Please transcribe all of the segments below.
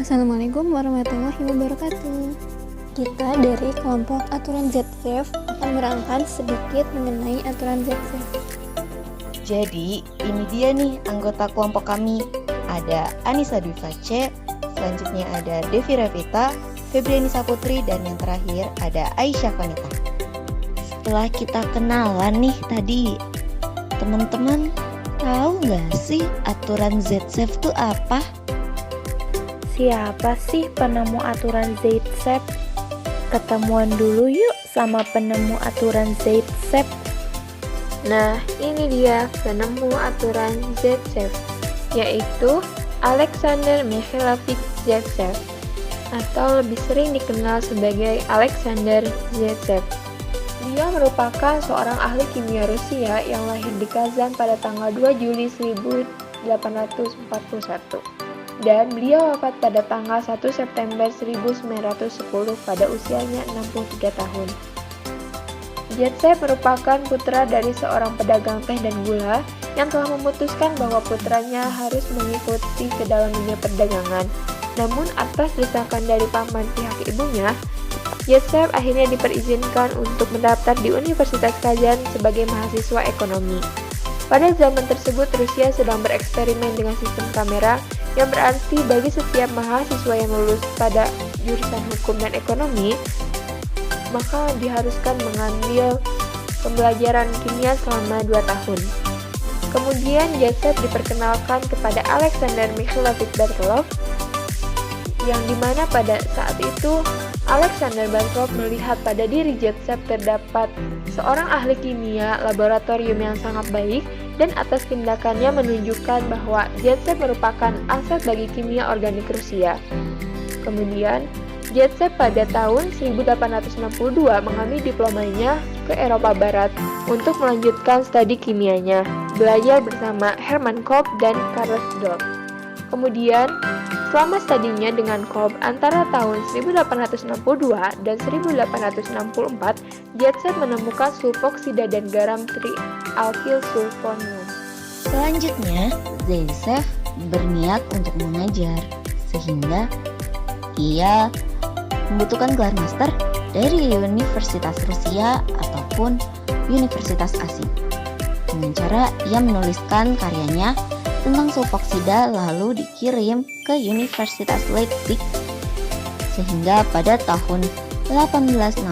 Assalamualaikum warahmatullahi wabarakatuh. Kita dari kelompok aturan ZSAVE akan merangkan sedikit mengenai aturan ZSAVE. Jadi, ini dia nih anggota kelompok kami. Ada Anissa Dwi Face, selanjutnya ada Devi Revita, Febrianisa Putri, dan yang terakhir ada Aisyah Vanita. Setelah kita kenalan nih tadi, teman-teman tahu nggak sih aturan ZSAVE itu apa? Siapa sih penemu aturan ZSAVE? Ketemuan dulu yuk sama penemu aturan ZSAVE. Nah, ini dia penemu aturan ZSAVE, yaitu Alexander Mikhailovich ZSAVE, atau lebih sering dikenal sebagai Alexander ZSAVE. Dia merupakan seorang ahli kimia Rusia yang lahir di Kazan pada tanggal 2 Juli 1841. Dan beliau wafat pada tanggal 1 September 1910 pada usianya 63 tahun. ZSAVE merupakan putra dari seorang pedagang teh dan gula yang telah memutuskan bahwa putranya harus mengikuti ke dalam dunia perdagangan. Namun atas desakan dari paman pihak ibunya, ZSAVE akhirnya diperizinkan untuk mendaftar di Universitas Kazan sebagai mahasiswa ekonomi. Pada zaman tersebut, Rusia sedang bereksperimen dengan sistem kamera yang berarti bagi setiap mahasiswa yang lulus pada jurusan hukum dan ekonomi, maka diharuskan mengambil pembelajaran kimia selama 2 tahun. Kemudian ZSAVE diperkenalkan kepada Alexander Mikhailovich Barkov, yang dimana pada saat itu Alexander Barkov melihat pada diri ZSAVE terdapat seorang ahli kimia laboratorium yang sangat baik, dan atas tindakannya menunjukkan bahwa ZSAVE merupakan aset bagi kimia organik Rusia. Kemudian, ZSAVE pada tahun 1862 mengambil diplomanya ke Eropa Barat untuk melanjutkan studi kimianya, belajar bersama Hermann Koppe dan Carl Dodds. Kemudian, selama studinya dengan Koppe antara tahun 1862 dan 1864, ZSAVE menemukan sulfoksida dan garam trialkylsulfonium. Selanjutnya, ZSAVE berniat untuk mengajar, sehingga ia membutuhkan gelar master dari Universitas Rusia ataupun Universitas asing. Dengan cara ia menuliskan karyanya tentang sulfoksida lalu dikirim ke Universitas Leipzig, sehingga pada tahun 1866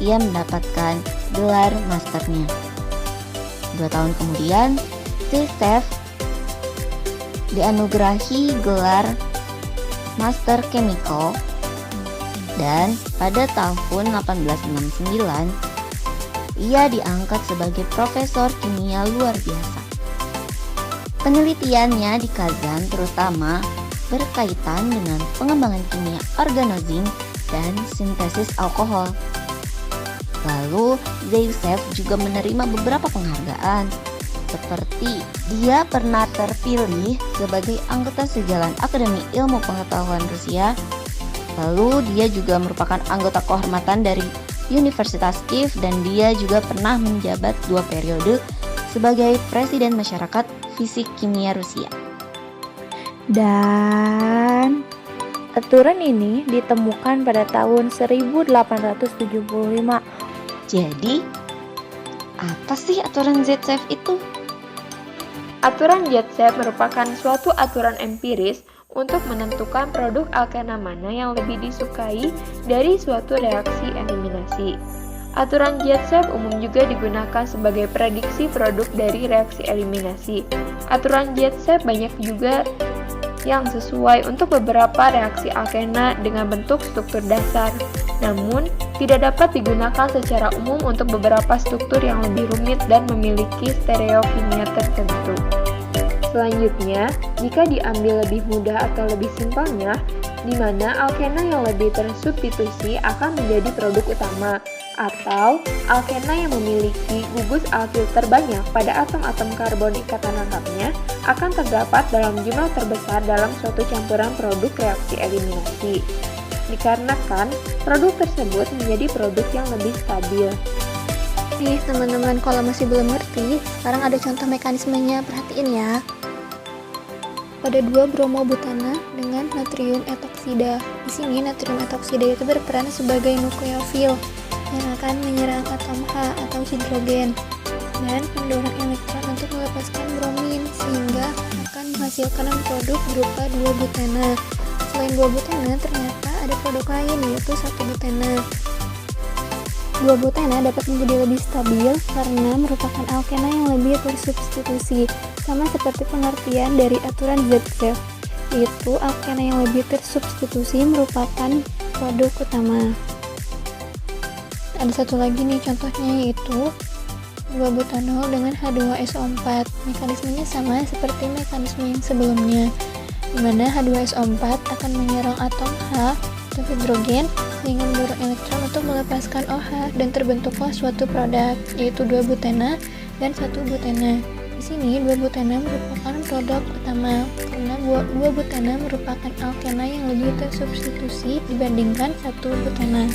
ia mendapatkan gelar masternya. 2 tahun kemudian, ZSAVE dianugerahi gelar Master Chemical, dan pada tahun 1869 ia diangkat sebagai profesor kimia luar biasa. Penelitiannya di Kazan terutama berkaitan dengan pengembangan kimia organozin dan sintesis alkohol. Lalu, ZSAVE juga menerima beberapa penghargaan, seperti dia pernah terpilih sebagai anggota sejalan Akademi Ilmu Pengetahuan Rusia. Lalu, dia juga merupakan anggota kehormatan dari Universitas Kiev, dan dia juga pernah menjabat 2 periode sebagai Presiden Masyarakat Fisik Kimia Rusia. Dan aturan ini ditemukan pada tahun 1875. Jadi, apa sih aturan ZSAVE itu? Aturan ZSAVE merupakan suatu aturan empiris untuk menentukan produk alkena mana yang lebih disukai dari suatu reaksi eliminasi. Aturan ZSAVE umum juga digunakan sebagai prediksi produk dari reaksi eliminasi. Aturan ZSAVE banyak juga yang sesuai untuk beberapa reaksi alkena dengan bentuk struktur dasar, namun tidak dapat digunakan secara umum untuk beberapa struktur yang lebih rumit dan memiliki stereokimia tertentu. Selanjutnya, jika diambil lebih mudah atau lebih simpelnya, di mana alkena yang lebih tersubstitusi akan menjadi produk utama, atau alkena yang memiliki gugus alkil terbanyak pada atom-atom karbon ikatan rangkapnya akan terdapat dalam jumlah terbesar dalam suatu campuran produk reaksi eliminasi. Dikarenakan produk tersebut menjadi produk yang lebih stabil. Nih teman-teman, kalau masih belum ngerti, sekarang ada contoh mekanismenya, perhatiin ya. pada 2 bromobutana dengan natrium etoksida. Di sini natrium etoksida itu berperan sebagai nukleofil yang akan menyerang atom H atau hidrogen dan mendorong elektron untuk melepaskan bromin sehingga akan menghasilkan produk berupa 2-butana. Selain 2-butana, ternyata ada produk lain yaitu 1-butana. 2-butana dapat menjadi lebih stabil karena merupakan alkena yang lebih tersubstitusi, sama seperti pengertian dari aturan Z-Zeff, yaitu alkena yang lebih tersubstitusi merupakan produk utama. Ada satu lagi nih contohnya, yaitu 2-butanol dengan H2SO4. Mekanismenya sama seperti mekanisme yang sebelumnya, di mana H2SO4 akan menyerang atom H atau hidrogen sehingga mendorong elektron untuk melepaskan OH dan terbentuklah suatu produk, yaitu 2-butana dan 1-butana. Di sini 2-butana merupakan produk utama karena 2-butana merupakan alkena yang lebih tersubstitusi dibandingkan 1-butana.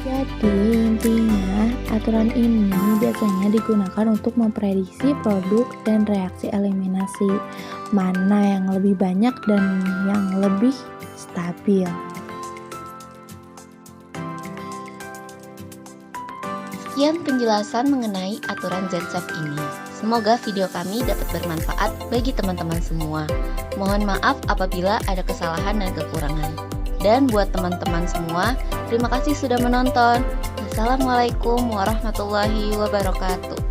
Jadi intinya aturan ini biasanya digunakan untuk memprediksi produk dan reaksi eliminasi, mana yang lebih banyak dan yang lebih stabil. Sekian penjelasan mengenai aturan Z-Zeff ini. Semoga video kami dapat bermanfaat bagi teman-teman semua. Mohon maaf apabila ada kesalahan dan kekurangan. Dan buat teman-teman semua, terima kasih sudah menonton. Wassalamualaikum warahmatullahi wabarakatuh.